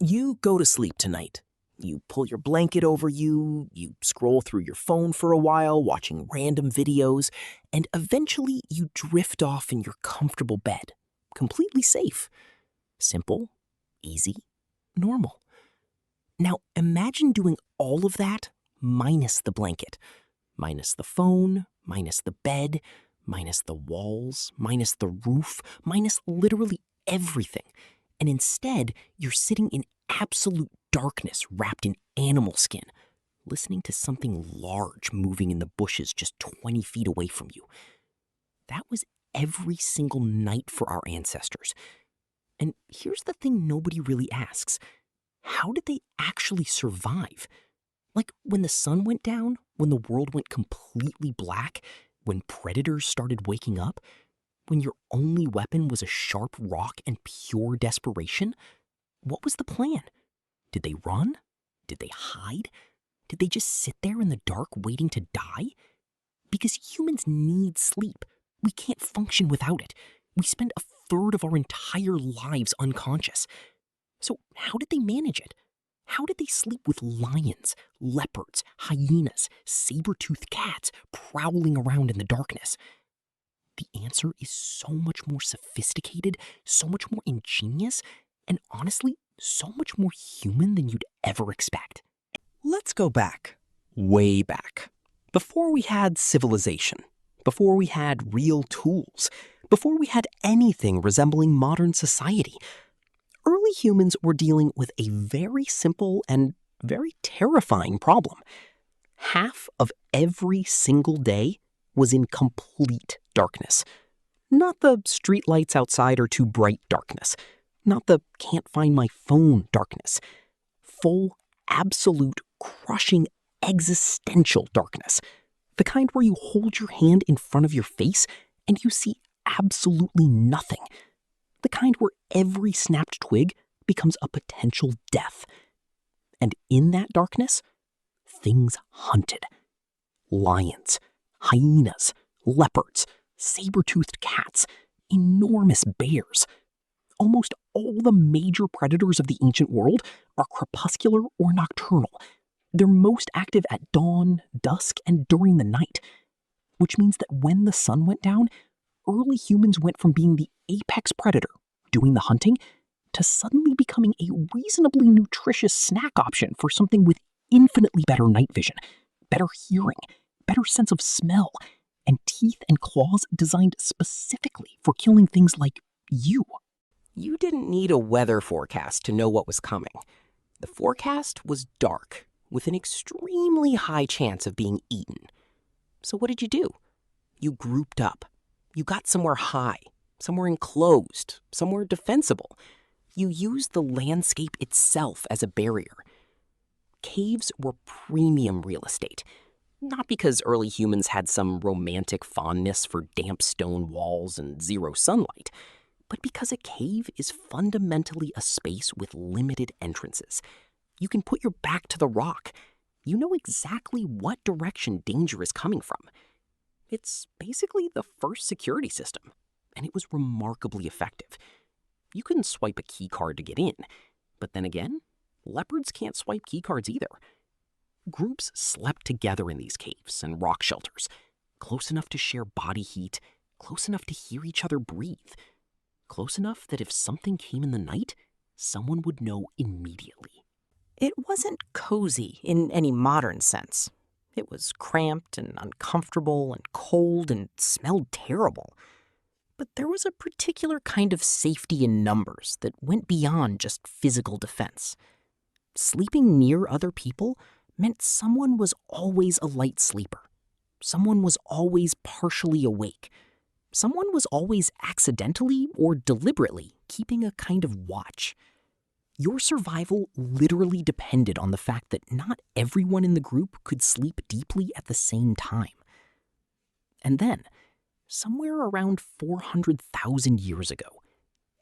You go to sleep tonight. You pull your blanket over you, you scroll through your phone for a while, watching random videos, and eventually you drift off in your comfortable bed, completely safe. Simple, easy, normal. Now imagine doing all of that minus the blanket, minus the phone, minus the bed, minus the walls, minus the roof, minus literally everything. And instead, you're sitting in absolute darkness wrapped in animal skin, listening to something large moving in the bushes just 20 feet away from you. That was every single night for our ancestors. And here's the thing nobody really asks. How did they actually survive? Like when the sun went down, when the world went completely black, when predators started waking up, when your only weapon was a sharp rock and pure desperation? What was the plan? Did they run? Did they hide? Did they just sit there in the dark waiting to die? Because humans need sleep. We can't function without it. We spend a third of our entire lives unconscious. So how did they manage it? How did they sleep with lions, leopards, hyenas, saber-toothed cats prowling around in the darkness? The answer is so much more sophisticated, so much more ingenious, and honestly, so much more human than you'd ever expect. Let's go back, way back, before we had civilization, before we had real tools, before we had anything resembling modern society. Early humans were dealing with a very simple and very terrifying problem. Half of every single day was in complete darkness. Not the streetlights outside are too bright darkness. Not the can't find my phone darkness. Full, absolute, crushing, existential darkness. The kind where you hold your hand in front of your face and you see absolutely nothing. The kind where every snapped twig becomes a potential death. And in that darkness, things hunted. Lions, hyenas, leopards, saber-toothed cats, enormous bears. Almost all the major predators of the ancient world are crepuscular or nocturnal. They're most active at dawn, dusk, and during the night. Which means that when the sun went down, early humans went from being the apex predator, doing the hunting, to suddenly becoming a reasonably nutritious snack option for something with infinitely better night vision, better hearing, better sense of smell, and teeth and claws designed specifically for killing things like you. You didn't need a weather forecast to know what was coming. The forecast was dark, with an extremely high chance of being eaten. So what did you do? You grouped up. You got somewhere high, somewhere enclosed, somewhere defensible. You used the landscape itself as a barrier. Caves were premium real estate. Not because early humans had some romantic fondness for damp stone walls and zero sunlight, but because a cave is fundamentally a space with limited entrances. You can put your back to the rock. You know exactly what direction danger is coming from. It's basically the first security system, and it was remarkably effective. You couldn't swipe a key card to get in, but then again, leopards can't swipe key cards either. Groups slept together in these caves and rock shelters, close enough to share body heat, close enough to hear each other breathe, close enough that if something came in the night, someone would know immediately. It wasn't cozy in any modern sense. It was cramped and uncomfortable and cold and smelled terrible. But there was a particular kind of safety in numbers that went beyond just physical defense. Sleeping near other people meant someone was always a light sleeper. Someone was always partially awake. Someone was always accidentally or deliberately keeping a kind of watch. Your survival literally depended on the fact that not everyone in the group could sleep deeply at the same time. And then, somewhere around 400,000 years ago,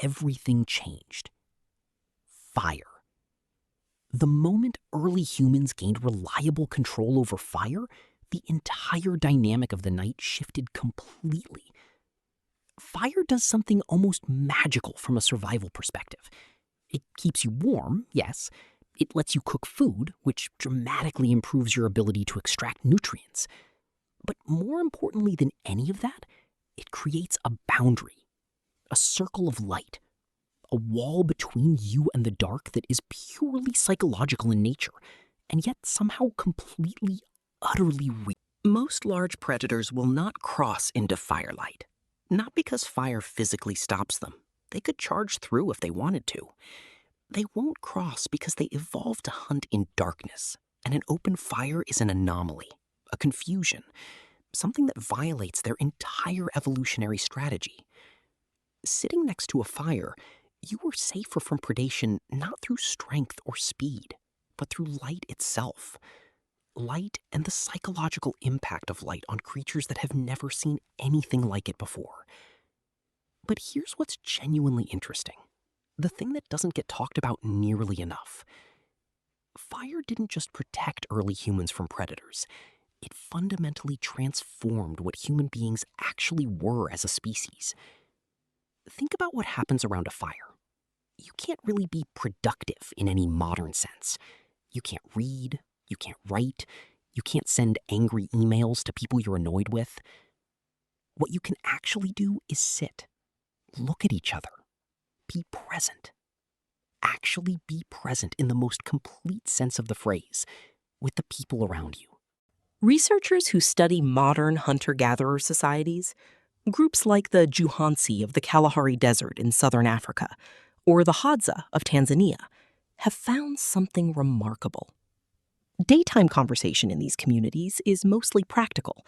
everything changed. Fire. The moment early humans gained reliable control over fire, the entire dynamic of the night shifted completely. Fire does something almost magical from a survival perspective. It keeps you warm, yes. It lets you cook food, which dramatically improves your ability to extract nutrients. But more importantly than any of that, it creates a boundary, a circle of light, a wall between you and the dark that is purely psychological in nature, and yet somehow completely, utterly real. Most large predators will not cross into firelight. Not because fire physically stops them. They could charge through if they wanted to. They won't cross because they evolved to hunt in darkness, and an open fire is an anomaly, a confusion, something that violates their entire evolutionary strategy. Sitting next to a fire, you are safer from predation not through strength or speed, but through light itself. Light and the psychological impact of light on creatures that have never seen anything like it before. But here's what's genuinely interesting. The thing that doesn't get talked about nearly enough. Fire didn't just protect early humans from predators. It fundamentally transformed what human beings actually were as a species. Think about what happens around a fire. You can't really be productive in any modern sense. You can't read, you can't write, you can't send angry emails to people you're annoyed with. What you can actually do is sit, look at each other, be present. Actually be present in the most complete sense of the phrase, with the people around you. Researchers who study modern hunter-gatherer societies, groups like the Juhansi of the Kalahari Desert in southern Africa, or the Hadza of Tanzania, have found something remarkable. Daytime conversation in these communities is mostly practical.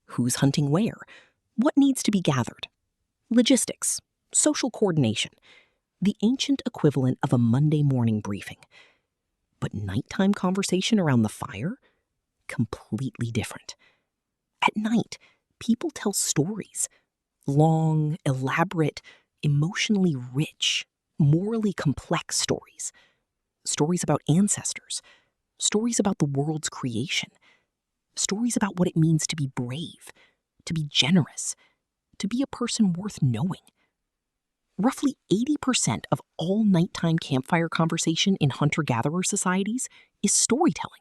Who's hunting where? What needs to be gathered? Logistics, social coordination, the ancient equivalent of a Monday morning briefing. But nighttime conversation around the fire? Completely different. At night, people tell stories. Long, elaborate, emotionally rich, morally complex stories. Stories about ancestors. Stories about the world's creation. Stories about what it means to be brave, to be generous, to be a person worth knowing. Roughly 80% of all nighttime campfire conversation in hunter-gatherer societies is storytelling,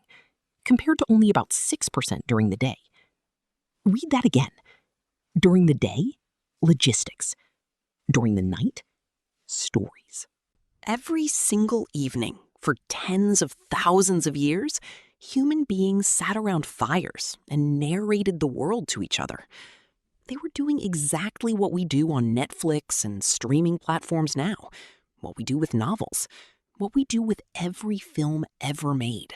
compared to only about 6% during the day. Read that again. During the day, logistics. During the night, stories. Every single evening, for tens of thousands of years, human beings sat around fires and narrated the world to each other. They were doing exactly what we do on Netflix and streaming platforms now, what we do with novels, what we do with every film ever made.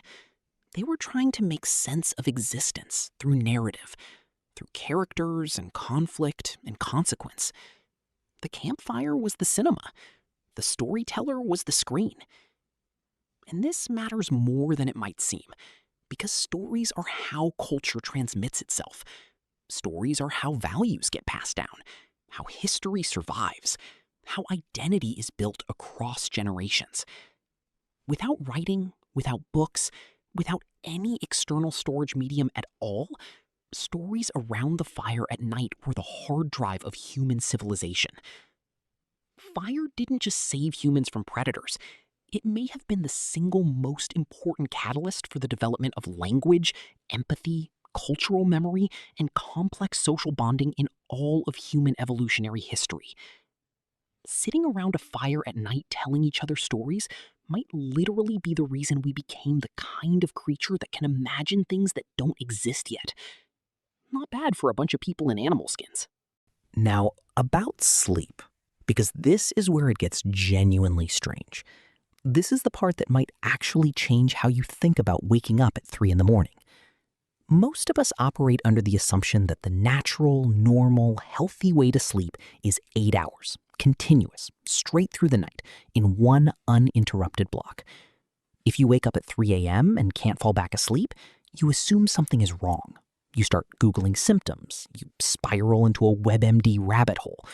They were trying to make sense of existence through narrative, through characters and conflict and consequence. The campfire was the cinema. The storyteller was the screen. And this matters more than it might seem, because stories are how culture transmits itself. Stories are how values get passed down, how history survives, how identity is built across generations. Without writing, without books, without any external storage medium at all, stories around the fire at night were the hard drive of human civilization. Fire didn't just save humans from predators. It may have been the single most important catalyst for the development of language, empathy, cultural memory, and complex social bonding in all of human evolutionary history. Sitting around a fire at night telling each other stories might literally be the reason we became the kind of creature that can imagine things that don't exist yet. Not bad for a bunch of people in animal skins. Now, about sleep, because this is where it gets genuinely strange. This is the part that might actually change how you think about waking up at 3 in the morning. Most of us operate under the assumption that the natural, normal, healthy way to sleep is 8 hours, continuous, straight through the night, in one uninterrupted block. If you wake up at 3 a.m. and can't fall back asleep, you assume something is wrong. You start Googling symptoms. You spiral into a WebMD rabbit hole.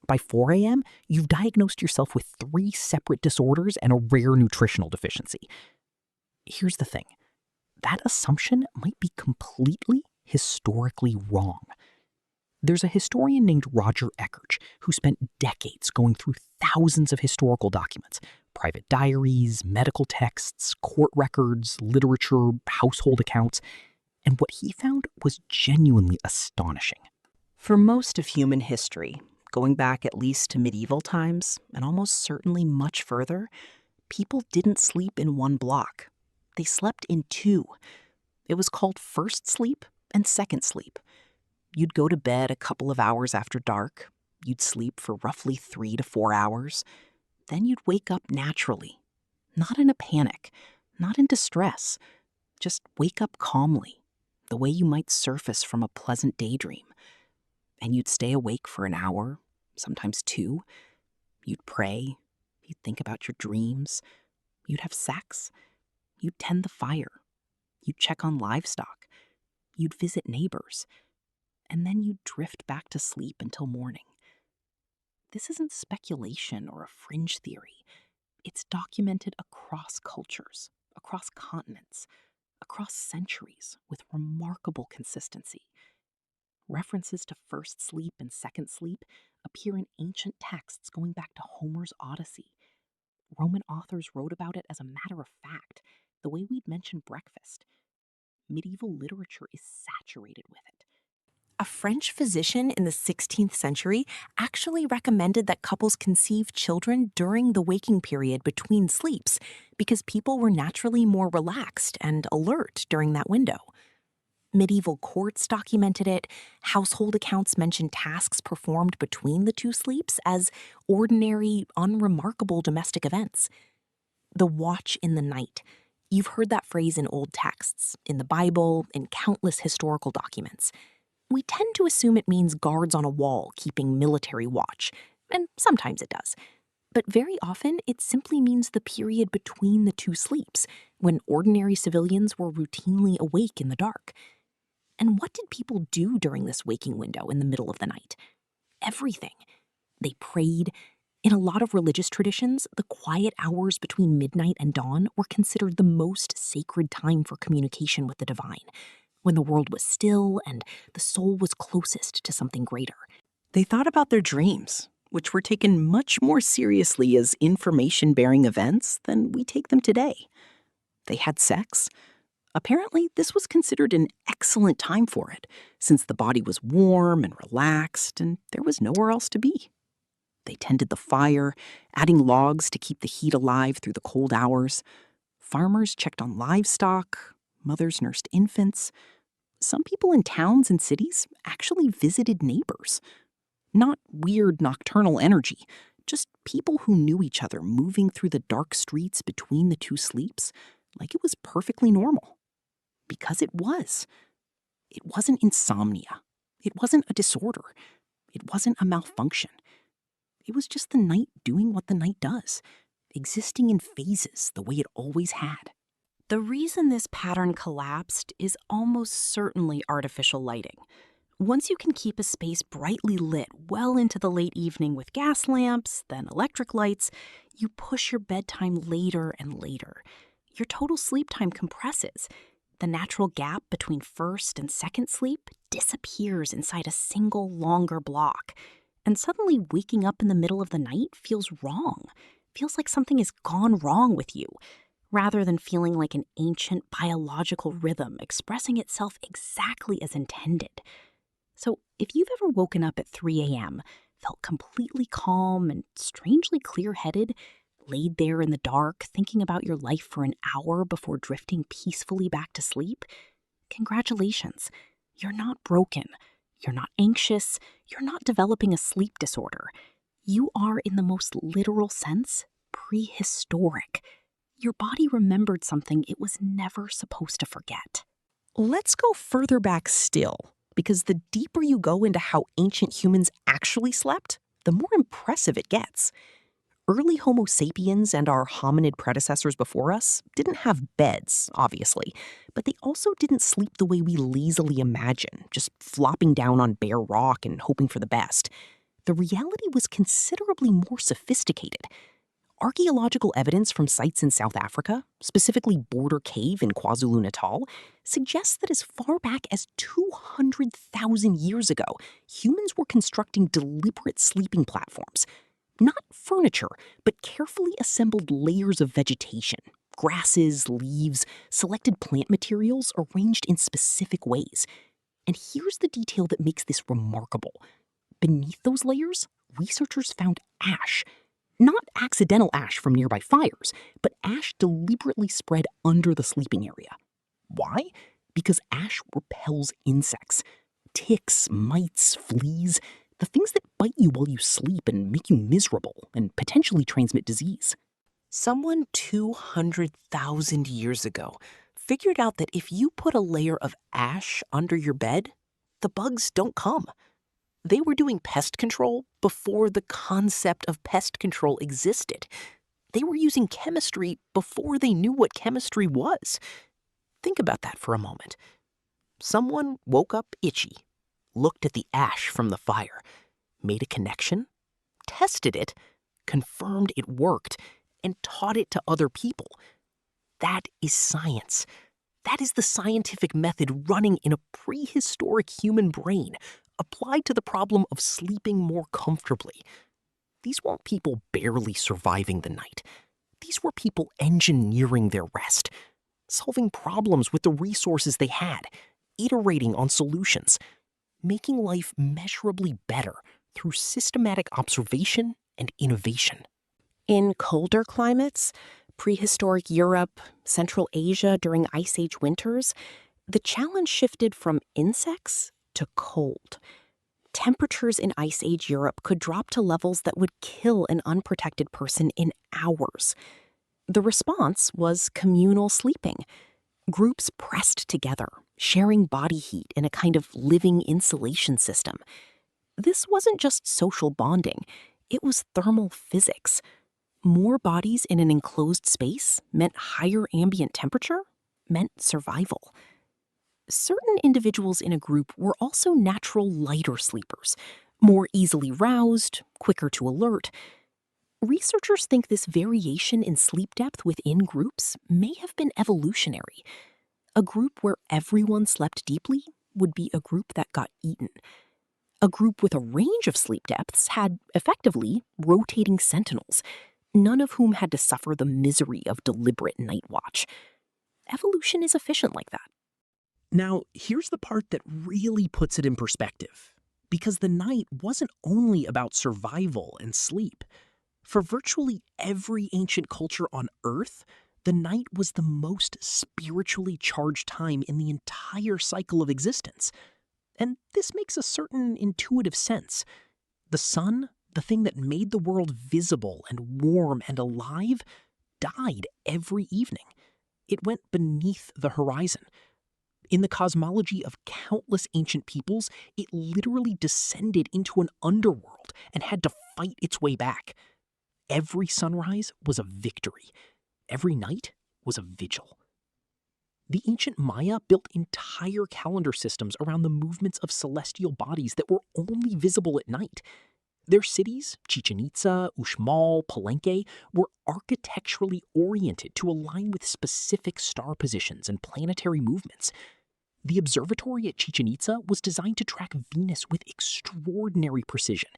By 4 a.m., you've diagnosed yourself with 3 separate disorders and a rare nutritional deficiency. Here's the thing. That assumption might be completely historically wrong. There's a historian named Roger Eckhart who spent decades going through thousands of historical documents, private diaries, medical texts, court records, literature, household accounts, and what he found was genuinely astonishing. For most of human history, going back at least to medieval times, and almost certainly much further, people didn't sleep in one block. They slept in two. It was called first sleep and second sleep. You'd go to bed a couple of hours after dark. You'd sleep for roughly 3 to 4 hours. Then you'd wake up naturally, not in a panic, not in distress. Just wake up calmly, the way you might surface from a pleasant daydream. And you'd stay awake for an hour, sometimes 2. You'd pray. You'd think about your dreams. You'd have sex. You'd tend the fire. You'd check on livestock. You'd visit neighbors. And then you'd drift back to sleep until morning. This isn't speculation or a fringe theory. It's documented across cultures, across continents, across centuries with remarkable consistency. References to first sleep and second sleep appear in ancient texts going back to Homer's Odyssey. Roman authors wrote about it as a matter of fact, the way we'd mention breakfast. Medieval literature is saturated with it. A French physician in the 16th century actually recommended that couples conceive children during the waking period between sleeps because people were naturally more relaxed and alert during that window. Medieval courts documented it. Household accounts mentioned tasks performed between the two sleeps as ordinary, unremarkable domestic events. The watch in the night. You've heard that phrase in old texts, in the Bible, in countless historical documents. We tend to assume it means guards on a wall keeping military watch, and sometimes it does. But very often, it simply means the period between the two sleeps, when ordinary civilians were routinely awake in the dark. And what did people do during this waking window in the middle of the night? Everything. They prayed. In a lot of religious traditions, the quiet hours between midnight and dawn were considered the most sacred time for communication with the divine, when the world was still and the soul was closest to something greater. They thought about their dreams, which were taken much more seriously as information-bearing events than we take them today. They had sex. Apparently, this was considered an excellent time for it, since the body was warm and relaxed and there was nowhere else to be. They tended the fire, adding logs to keep the heat alive through the cold hours. Farmers checked on livestock. Mothers nursed infants. Some people in towns and cities actually visited neighbors. Not weird nocturnal energy, just people who knew each other moving through the dark streets between the two sleeps like it was perfectly normal. Because it was. It wasn't insomnia. It wasn't a disorder. It wasn't a malfunction. It was just the night doing what the night does, existing in phases the way it always had. The reason this pattern collapsed is almost certainly artificial lighting. Once you can keep a space brightly lit well into the late evening with gas lamps, then electric lights, you push your bedtime later and later. Your total sleep time compresses. The natural gap between first and second sleep disappears inside a single longer block. And suddenly waking up in the middle of the night feels wrong. Feels like something has gone wrong with you, rather than feeling like an ancient biological rhythm expressing itself exactly as intended. So if you've ever woken up at 3 a.m., felt completely calm and strangely clear-headed, laid there in the dark thinking about your life for an hour before drifting peacefully back to sleep, congratulations. You're not broken. You're not anxious. You're not developing a sleep disorder. You are, in the most literal sense, prehistoric. Your body remembered something it was never supposed to forget. Let's go further back still, because the deeper you go into how ancient humans actually slept, the more impressive it gets. Early Homo sapiens and our hominid predecessors before us didn't have beds, obviously, but they also didn't sleep the way we lazily imagine, just flopping down on bare rock and hoping for the best. The reality was considerably more sophisticated. Archaeological evidence from sites in South Africa, specifically Border Cave in KwaZulu-Natal, suggests that as far back as 200,000 years ago, humans were constructing deliberate sleeping platforms. Not furniture, but carefully assembled layers of vegetation, grasses, leaves, selected plant materials arranged in specific ways. And here's the detail that makes this remarkable. Beneath those layers, researchers found ash. Not accidental ash from nearby fires, but ash deliberately spread under the sleeping area. Why? Because ash repels insects. Ticks, mites, fleas, the things that bite you while you sleep and make you miserable and potentially transmit disease. Someone 200,000 years ago figured out that if you put a layer of ash under your bed, the bugs don't come. They were doing pest control before the concept of pest control existed. They were using chemistry before they knew what chemistry was. Think about that for a moment. Someone woke up itchy, looked at the ash from the fire, made a connection, tested it, confirmed it worked, and taught it to other people. That is science. That is the scientific method running in a prehistoric human brain, applied to the problem of sleeping more comfortably. These weren't people barely surviving the night. These were people engineering their rest, solving problems with the resources they had, iterating on solutions, making life measurably better through systematic observation and innovation. In colder climates, prehistoric Europe, Central Asia during Ice Age winters, the challenge shifted from insects to cold. Temperatures in Ice Age Europe could drop to levels that would kill an unprotected person in hours. The response was communal sleeping. Groups pressed together, sharing body heat in a kind of living insulation system. This wasn't just social bonding, it was thermal physics. More bodies in an enclosed space meant higher ambient temperature, meant survival. Certain individuals in a group were also natural lighter sleepers, more easily roused, quicker to alert. Researchers think this variation in sleep depth within groups may have been evolutionary. A group where everyone slept deeply would be a group that got eaten. A group with a range of sleep depths had, effectively, rotating sentinels, none of whom had to suffer the misery of deliberate night watch. Evolution is efficient like that. Now, here's the part that really puts it in perspective. Because the night wasn't only about survival and sleep. For virtually every ancient culture on Earth, the night was the most spiritually charged time in the entire cycle of existence. And this makes a certain intuitive sense. The sun, the thing that made the world visible and warm and alive, died every evening. It went beneath the horizon. In the cosmology of countless ancient peoples, it literally descended into an underworld and had to fight its way back. Every sunrise was a victory. Every night was a vigil. The ancient Maya built entire calendar systems around the movements of celestial bodies that were only visible at night. Their cities, Chichen Itza, Uxmal, Palenque, were architecturally oriented to align with specific star positions and planetary movements. The observatory at Chichen Itza was designed to track Venus with extraordinary precision.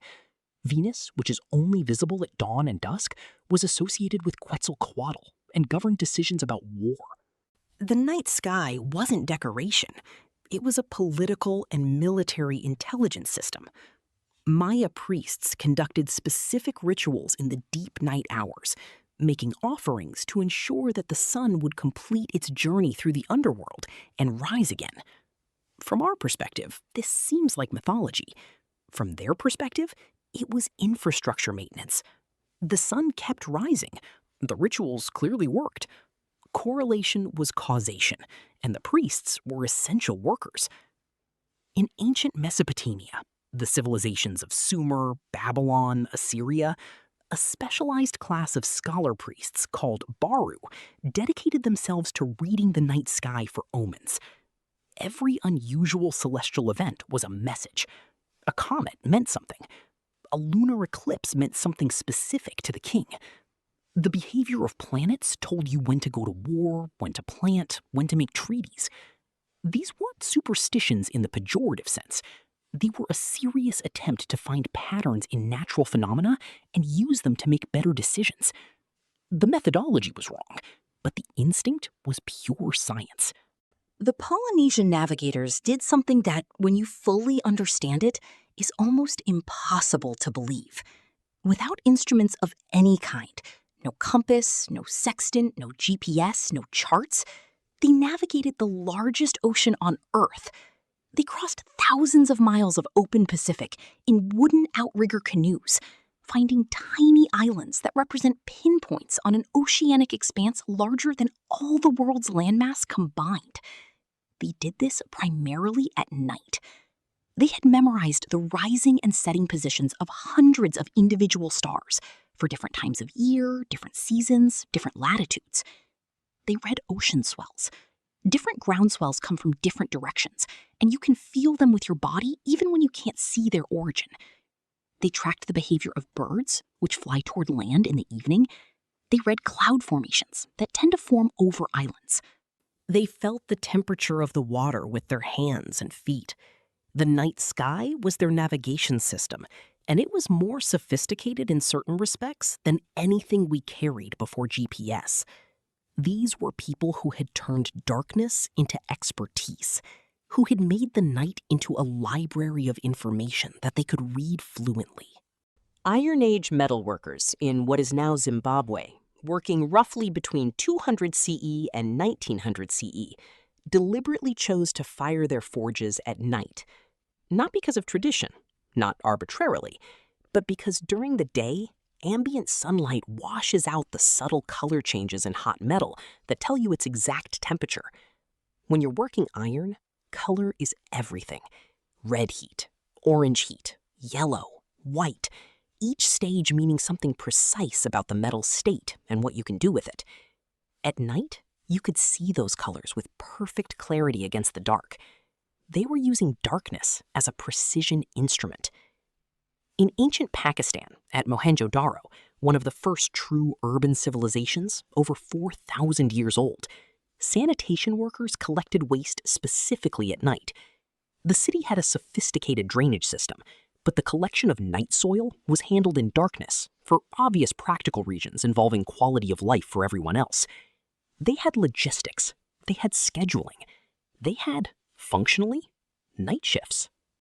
Venus, which is only visible at dawn and dusk, was associated with Quetzalcoatl and governed decisions about war. The night sky wasn't decoration. It was a political and military intelligence system. Maya priests conducted specific rituals in the deep night hours, making offerings to ensure that the sun would complete its journey through the underworld and rise again. From our perspective, this seems like mythology. From their perspective, it was infrastructure maintenance. The sun kept rising. The rituals clearly worked. Correlation was causation, and the priests were essential workers. In ancient Mesopotamia, the civilizations of Sumer, Babylon, Assyria, a specialized class of scholar priests called Baru dedicated themselves to reading the night sky for omens. Every unusual celestial event was a message. A comet meant something. A lunar eclipse meant something specific to the king. The behavior of planets told you when to go to war, when to plant, when to make treaties. These weren't superstitions in the pejorative sense. They were a serious attempt to find patterns in natural phenomena and use them to make better decisions. The methodology was wrong, but the instinct was pure science. The Polynesian navigators did something that, when you fully understand it, is almost impossible to believe. Without instruments of any kind, no compass, no sextant, no GPS, no charts, they navigated the largest ocean on Earth. They crossed thousands of miles of open Pacific in wooden outrigger canoes, finding tiny islands that represent pinpoints on an oceanic expanse larger than all the world's landmass combined. They did this primarily at night. They had memorized the rising and setting positions of hundreds of individual stars for different times of year, different seasons, different latitudes. They read ocean swells. Different ground swells come from different directions, and you can feel them with your body even when you can't see their origin. They tracked the behavior of birds, which fly toward land in the evening. They read cloud formations that tend to form over islands. They felt the temperature of the water with their hands and feet. The night sky was their navigation system, and it was more sophisticated in certain respects than anything we carried before GPS. These were people who had turned darkness into expertise, who had made the night into a library of information that they could read fluently. Iron Age metalworkers in what is now Zimbabwe, working roughly between 200 CE and 1900 CE, deliberately chose to fire their forges at night, not because of tradition, not arbitrarily, but because during the day, ambient sunlight washes out the subtle color changes in hot metal that tell you its exact temperature. When you're working iron, color is everything. Red heat, orange heat, yellow, white, each stage meaning something precise about the metal's state and what you can do with it. At night, you could see those colors with perfect clarity against the dark. They were using darkness as a precision instrument. In ancient Pakistan, at Mohenjo-Daro, one of the first true urban civilizations, over 4,000 years old, sanitation workers collected waste specifically at night. The city had a sophisticated drainage system, but the collection of night soil was handled in darkness for obvious practical reasons involving quality of life for everyone else. They had logistics. They had scheduling. They had, functionally, night shifts.